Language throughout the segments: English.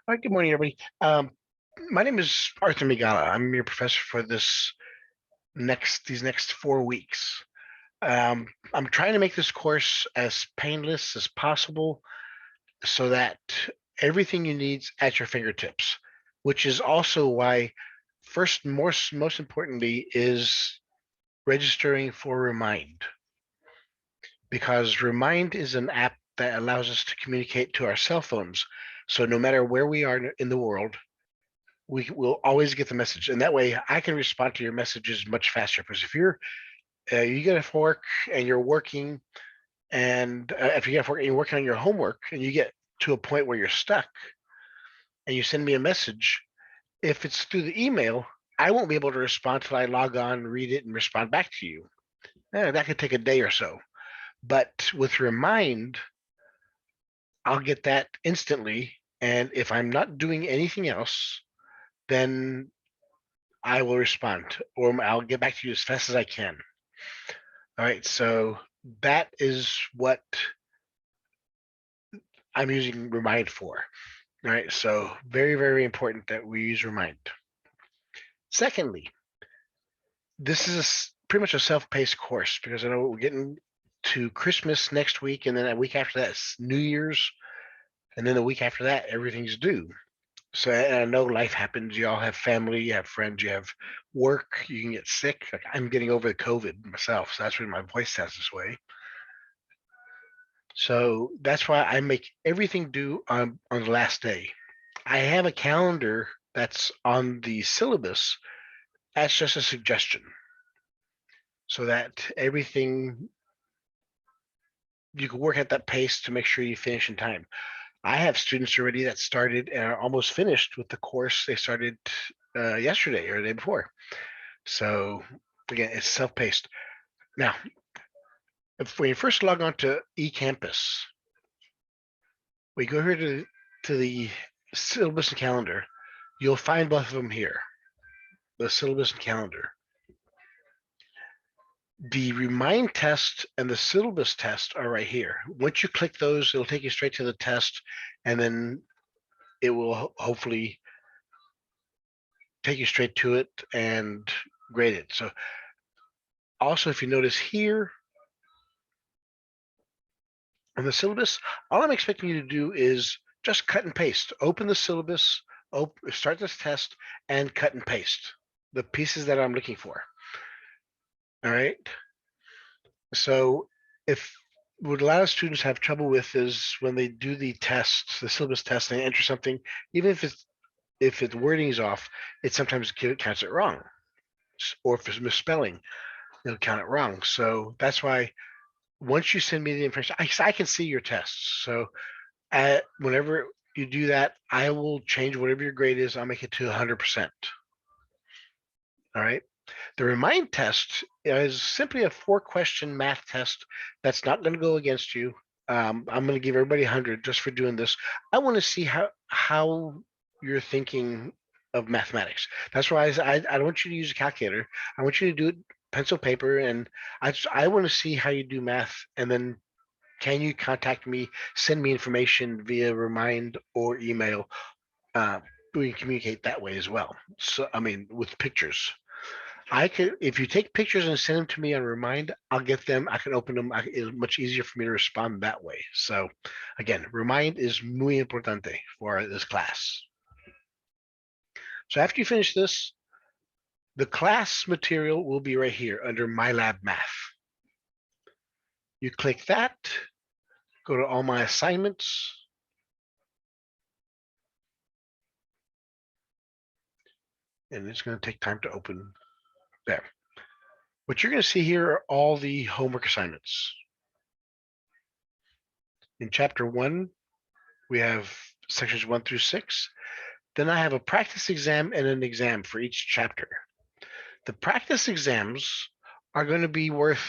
All right, good morning, everybody. My name is Arthur Migala. I'm your professor for these next 4 weeks. I'm trying to make this course as painless as possible so that everything you need is at your fingertips, which is also why first, most importantly, is registering for Remind, because Remind is an app that allows us to communicate to our cell phones. So no matter where we are in the world, we will always get the message, and that way I can respond to your messages much faster. Because if you get off work and you're working, and if you get off work and you're working on your homework, and you get to a point where you're stuck, and you send me a message, if it's through the email, I won't be able to respond till I log on, read it, and respond back to you. That could take a day or so. But with Remind, I'll get that instantly, and if I'm not doing anything else, then I will respond, or I'll get back to you as fast as I can. All right, so that is what I'm using Remind for. All right, so very, very important that we use Remind. Secondly, this is pretty much a self-paced course because I know we're getting to Christmas next week, and then a week after that, it's New Year's, and then the week after that, everything's due. So and I know life happens. You all have family, you have friends, you have work. You can get sick. Like I'm getting over the COVID myself, so that's why my voice sounds this way. So that's why I make everything due on the last day. I have a calendar that's on the syllabus. That's just a suggestion, so that everything you can work at that pace to make sure you finish in time. I have students already that started and are almost finished with the course they started yesterday or the day before. So again, it's self-paced. Now, if when you first log on to eCampus, we go here to the syllabus and calendar. You'll find both of them here, the syllabus and calendar. The Remind test and the syllabus test are right here. Once you click those, it'll take you straight to the test, and then it will hopefully take you straight to it and grade it. So also, if you notice here on the syllabus, all I'm expecting you to do is just cut and paste. Open the syllabus, start this test, and cut and paste the pieces that I'm looking for. All right. So if what a lot of students have trouble with is when they do the test, the syllabus test, and they enter something, even if its wording is off, it sometimes counts it wrong, or if it's misspelling, it'll count it wrong. So that's why once you send me the information, I can see your tests. So whenever you do that, I will change whatever your grade is. I'll make it to 100%. All right. The Remind test is simply a 4-question math test that's not going to go against you. I'm going to give everybody 100 just for doing this. I want to see how you're thinking of mathematics. That's why I don't want you to use a calculator. I want you to do it pencil paper, and I want to see how you do math, and then can you contact me, send me information via Remind or email. We can communicate that way as well. So I mean, with pictures. I could, if you take pictures and send them to me on Remind, I'll get them. I can open them. It's much easier for me to respond that way. So, again, Remind is muy importante for this class. So after you finish this, the class material will be right here under My Lab Math. You click that, go to all my assignments, and it's going to take time to open there. What you're going to see here are all the homework assignments. In chapter 1, we have sections 1 through 6. Then I have a practice exam and an exam for each chapter. The practice exams are going to be worth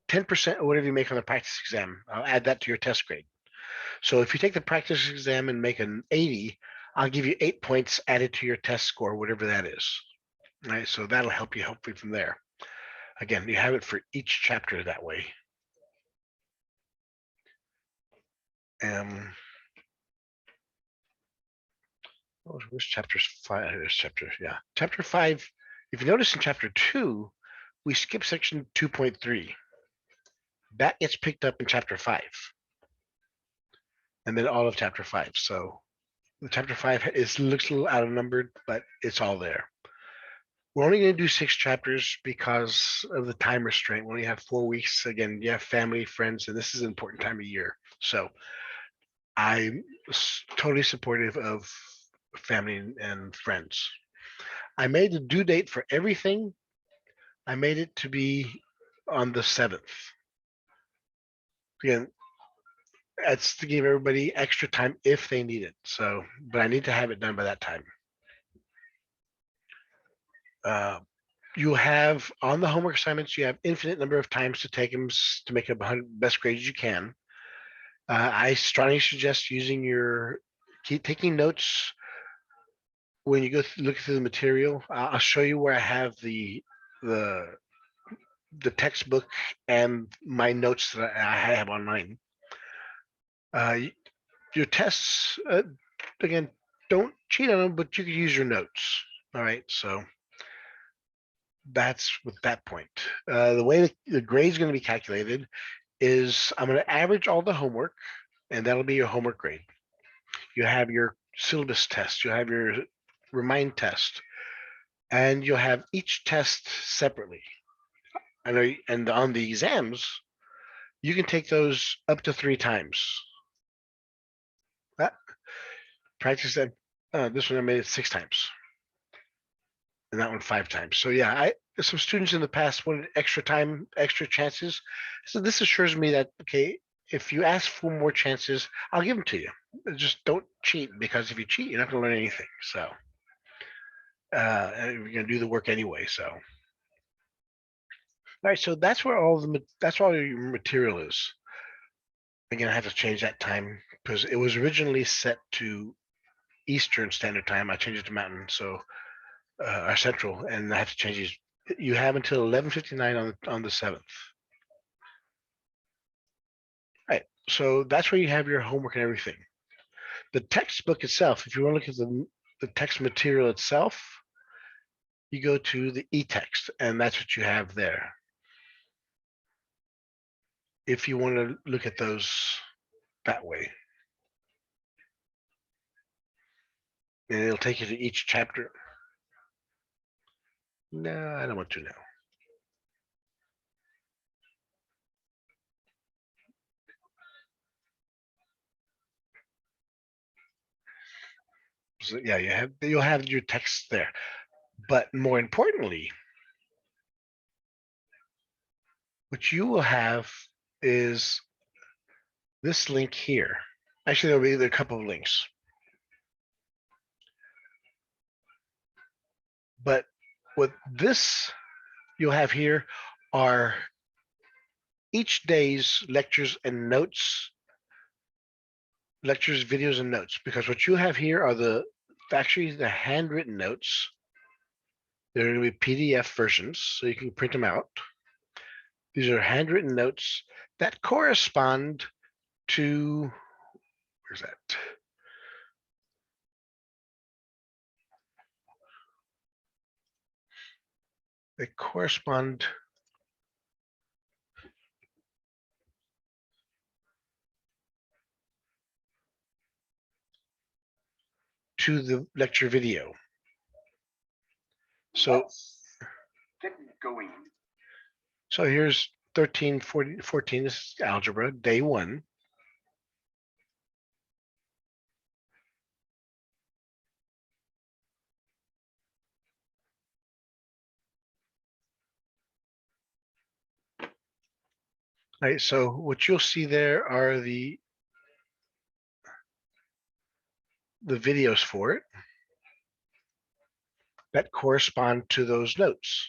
10% of whatever you make on the practice exam. I'll add that to your test grade. So if you take the practice exam and make an 80, I'll give you 8 points added to your test score, whatever that is. All right, so that'll help you hopefully from there. Again, you have it for each chapter that way. Where's chapters 5? There's yeah. Chapter 5. If you notice in chapter 2, we skip section 2.3. That gets picked up in chapter 5. And then all of chapter 5. So the chapter 5 looks a little outnumbered, but it's all there. We're only going to do 6 chapters because of the time restraint. We only have 4 weeks. Again, you have family, friends, and this is an important time of year. So I'm totally supportive of family and friends. I made the due date for everything. I made it to be on the 7th. Again, that's to give everybody extra time if they need it. So, but I need to have it done by that time. You have on the homework assignments, you have infinite number of times to take them to make a best grades you can. I strongly suggest using keep taking notes when you go look through the material. I'll show you where I have the textbook and my notes that I have online. Your tests, again, don't cheat on them, but you can use your notes. All right, so that's with that point. The way the grade is going to be calculated is I'm going to average all the homework, and that'll be your homework grade. You have your syllabus test, you'll have your remind test, and you'll have each test separately. I know, and on the exams, you can take those up to 3 times. Practice that. This one I made it 6 times, and that one 5 times. So yeah, some students in the past wanted extra time, extra chances. So this assures me that okay, if you ask for more chances, I'll give them to you. Just don't cheat, because if you cheat, you're not going to learn anything. So you're going to do the work anyway. So all right, so that's where that's all your material is. Again, I have to change that time because it was originally set to Eastern Standard Time. I changed it to Mountain, so our Central, and I have to change these. You have until 11:59 on the 7th. Right. So that's where you have your homework and everything. The textbook itself, if you want to look at the text material itself, you go to the e-text, and that's what you have there. If you want to look at those that way. And it'll take you to each chapter. No, I don't want to now. So yeah, you'll have your text there. But more importantly, what you will have is this link here. Actually, there'll be a couple of links. But what this you'll have here are each day's lectures and notes, lectures, videos, and notes. Because what you have here are actually the handwritten notes. They're going to be PDF versions, so you can print them out. These are handwritten notes that correspond to, where's that? They correspond to the lecture video. So get going. So here's 13, 14, this is algebra, day 1. All right, so what you'll see there are the videos for it that correspond to those notes.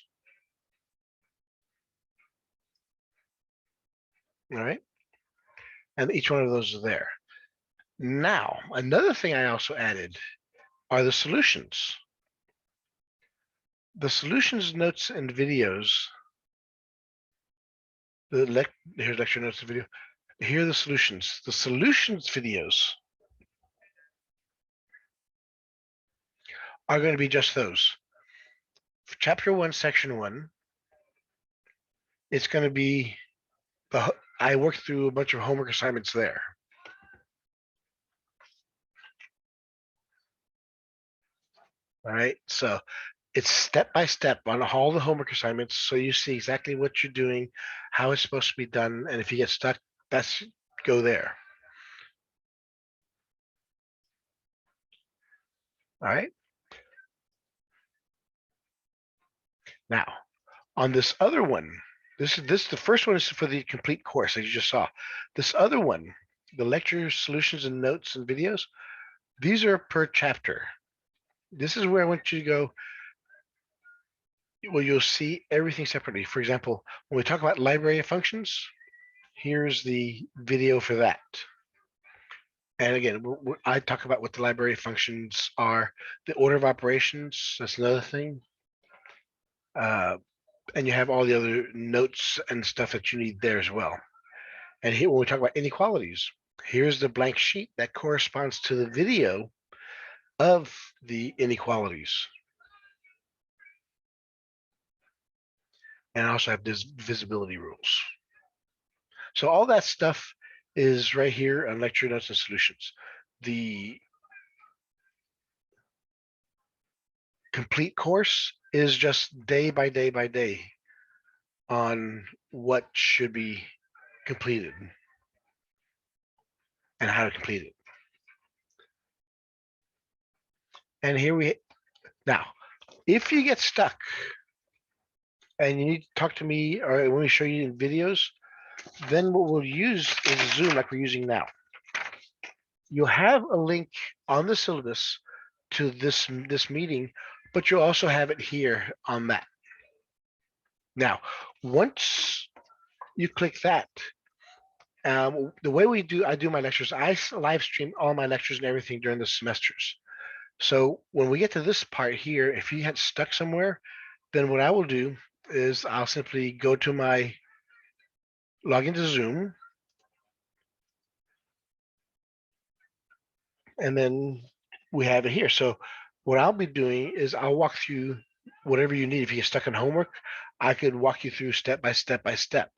All right, and each one of those are there. Now, another thing I also added are the solutions. The solutions, notes, and videos. Here's lecture notes and video. Here are the solutions. The solutions videos are going to be just those. For chapter 1, section 1, it's going to be I worked through a bunch of homework assignments there. All right. So it's step by step on all the homework assignments. So you see exactly what you're doing, how it's supposed to be done. And if you get stuck, that's go there. All right. Now, on this other one, this the first one is for the complete course, as you just saw. This other one, the lecture solutions and notes and videos, these are per chapter. This is where I want you to go. Well, you'll see everything separately. For example, when we talk about library of functions, here's the video for that. And again, I talk about what the library of functions are, the order of operations, that's another thing. And you have all the other notes and stuff that you need there as well. And here, when we talk about inequalities, here's the blank sheet that corresponds to the video of the inequalities. And I also have this visibility rules. So all that stuff is right here on lecture notes and solutions. The complete course is just day by day by day on what should be completed and how to complete it. And here we now, if you get stuck and you need to talk to me or when we show you in videos, then what we'll use is Zoom like we're using now. You'll have a link on the syllabus to this meeting, but you'll also have it here on that. Now, once you click that, the way I do my lectures, I live stream all my lectures and everything during the semesters. So when we get to this part here, if you had stuck somewhere, then what I will do is I'll simply go to my log into Zoom, and then we have it here. So what I'll be doing is I'll walk through whatever you need. If you get stuck on homework, I could walk you through step by step by step.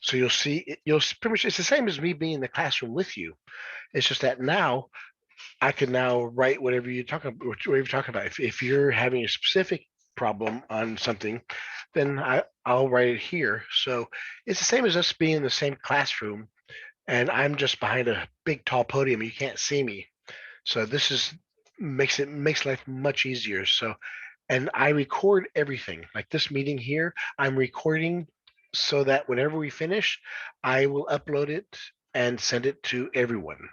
So you'll see, you'll pretty much, it's the same as me being in the classroom with you. It's just that now I can now write whatever you're talking about. If you're having a specific problem on something, then I'll write it here. So it's the same as us being in the same classroom, and I'm just behind a big tall podium. You can't see me. So this is makes life much easier. So, and I record everything. Like this meeting here, I'm recording so that whenever we finish, I will upload it and send it to everyone.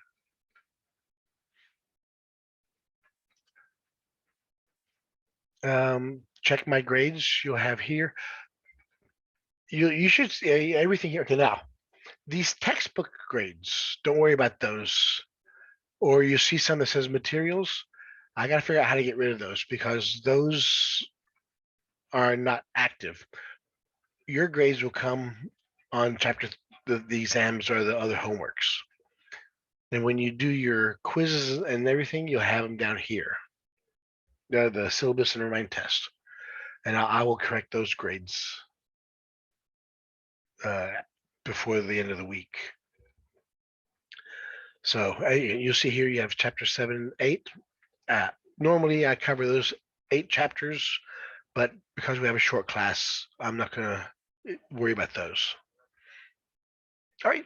Check my grades you'll have here. You should see everything here. Okay, now these textbook grades, don't worry about those. Or you see some that says materials, I got to figure out how to get rid of those because those are not active. Your grades will come on the exams or the other homeworks. And when you do your quizzes and everything, you'll have them down here. They're the syllabus and remind test. And I will correct those grades uh, before the end of the week. So you'll see here you have chapter 7 and 8. Normally I cover those 8 chapters, but because we have a short class, I'm not going to worry about those. All right.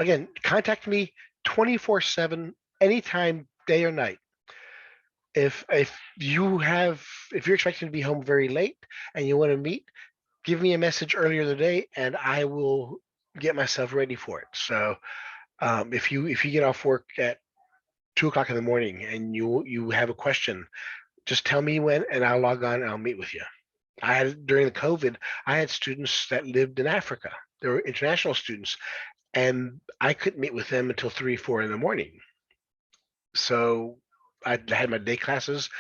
Again, contact me 24/7, anytime, day or night. If you're expecting to be home very late and you want to meet, give me a message earlier in the day and I will get myself ready for it. So if you get off work at 2 o'clock in the morning and you have a question, just tell me when and I'll log on and I'll meet with you. During the COVID, I had students that lived in Africa. They were international students, and I couldn't meet with them until 3, 4 in the morning. So I had my day classes,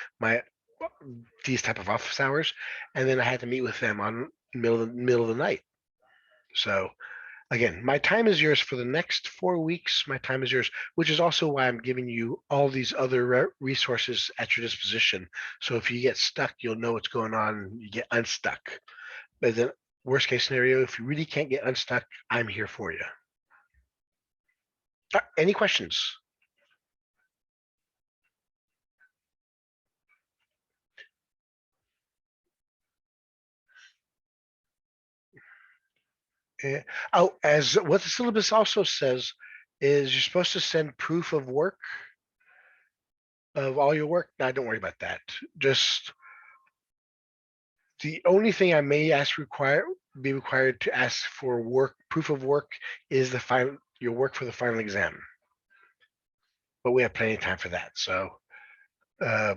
these type of office hours, and then I had to meet with them on middle of the night. So Again, my time is yours for the next 4 weeks. My time is yours, which is also why I'm giving you all these other resources at your disposition. So if you get stuck, you'll know what's going on. You get unstuck. But then, worst case scenario, if you really can't get unstuck, I'm here for you. Any questions? Yeah. Oh, as what the syllabus also says is you're supposed to send proof of work of all your work. Now, don't worry about that. Just the only thing I may be required to ask for work proof of work is the final your work for the final exam. But we have plenty of time for that. So uh,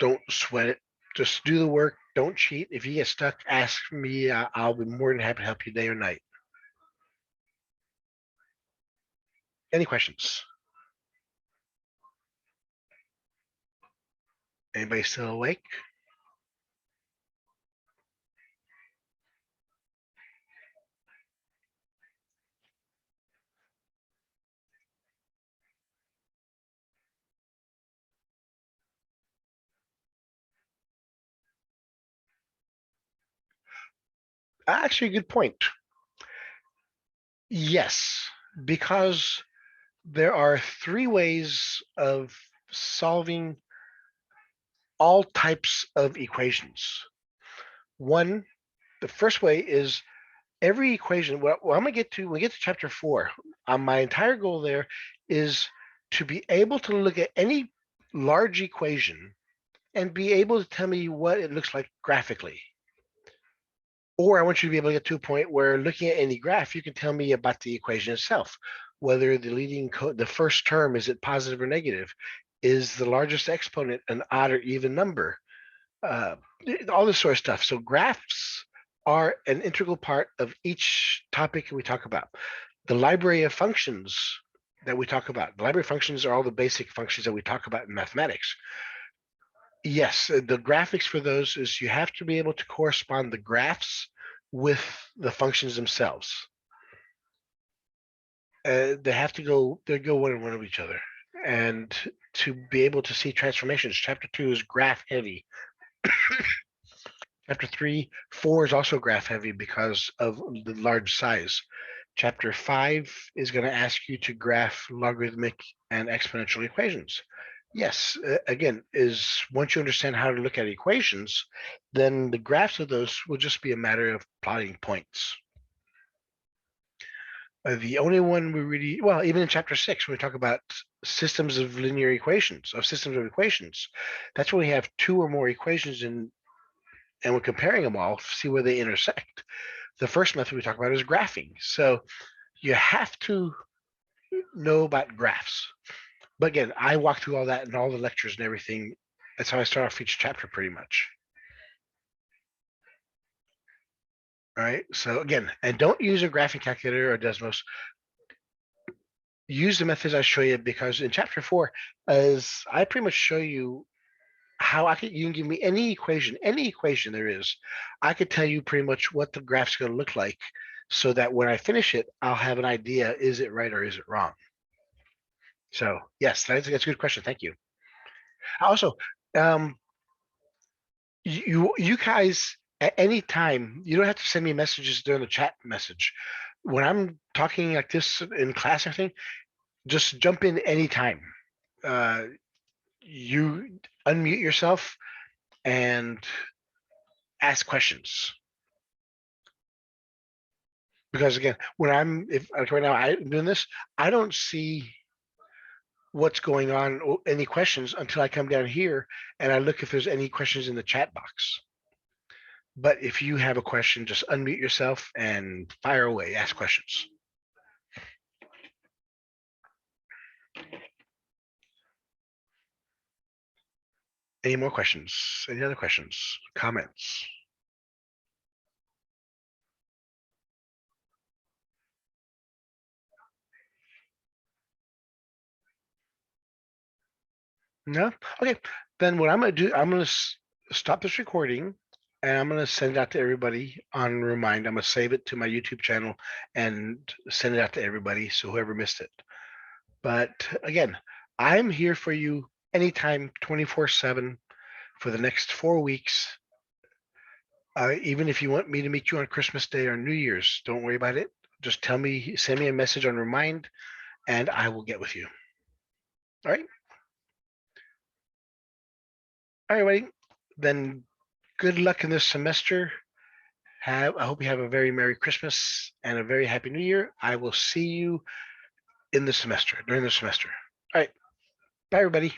don't sweat it. Just do the work. Don't cheat. If you get stuck, ask me. I'll be more than happy to help you day or night. Any questions? Anybody still awake? Actually, a good point. Yes, because there are three ways of solving all types of equations. One, the first way is every equation. Well, I'm gonna get to when we get to chapter 4. My entire goal there is to be able to look at any large equation and be able to tell me what it looks like graphically. Or I want you to be able to get to a point where looking at any graph, you can tell me about the equation itself, whether the first term, is it positive or negative? Is the largest exponent an odd or even number? Uh, all this sort of stuff. So graphs are an integral part of each topic we talk about. The library of functions that we talk about, the library of functions are all the basic functions that we talk about in mathematics. Yes, the graphics for those is you have to be able to correspond the graphs with the functions themselves. They go one and one of each other. And to be able to see transformations, chapter 2 is graph heavy. Chapter 3, 4 is also graph heavy because of the large size. Chapter 5 is going to ask you to graph logarithmic and exponential equations. Yes, again, is once you understand how to look at equations, then the graphs of those will just be a matter of plotting points. The only one we really, well, even in chapter 6, when we talk about systems of linear equations, of systems of equations, that's when we have two or more equations in, and we're comparing them all, see where they intersect. The first method we talk about is graphing. So you have to know about graphs. But again, I walk through all that in all the lectures and everything. That's how I start off each chapter pretty much. All right. So again, and don't use a graphing calculator or Desmos. Use the methods I show you because in chapter 4, as I pretty much show you how you can give me any equation there is. I could tell you pretty much what the graph's going to look like so that when I finish it, I'll have an idea, is it right or is it wrong? So yes, that's a good question. Thank you. Also, um, you guys at any time, you don't have to send me messages during the chat message. When I'm talking like this in class or anything, just jump in anytime. Uh, you unmute yourself and ask questions. Because again, when I'm if like right now I'm doing this, I don't see what's going on, any questions until I come down here and I look if there's any questions in the chat box. But if you have a question, just unmute yourself and fire away, ask questions. Any more questions? Any other questions? Comments? No? Okay. Then what I'm going to do, I'm going to stop this recording and I'm gonna send it out to everybody on Remind. I'm gonna save it to my YouTube channel and send it out to everybody, so whoever missed it. But again, I'm here for you anytime, 24/7 for the next 4 weeks. Even if you want me to meet you on Christmas Day or New Year's, don't worry about it. Just tell me, send me a message on Remind, and I will get with you. All right. All right, buddy. Then good luck in this semester. I hope you have a very Merry Christmas and a very Happy New Year. I will see you in the semester, during the semester. All right. Bye, everybody.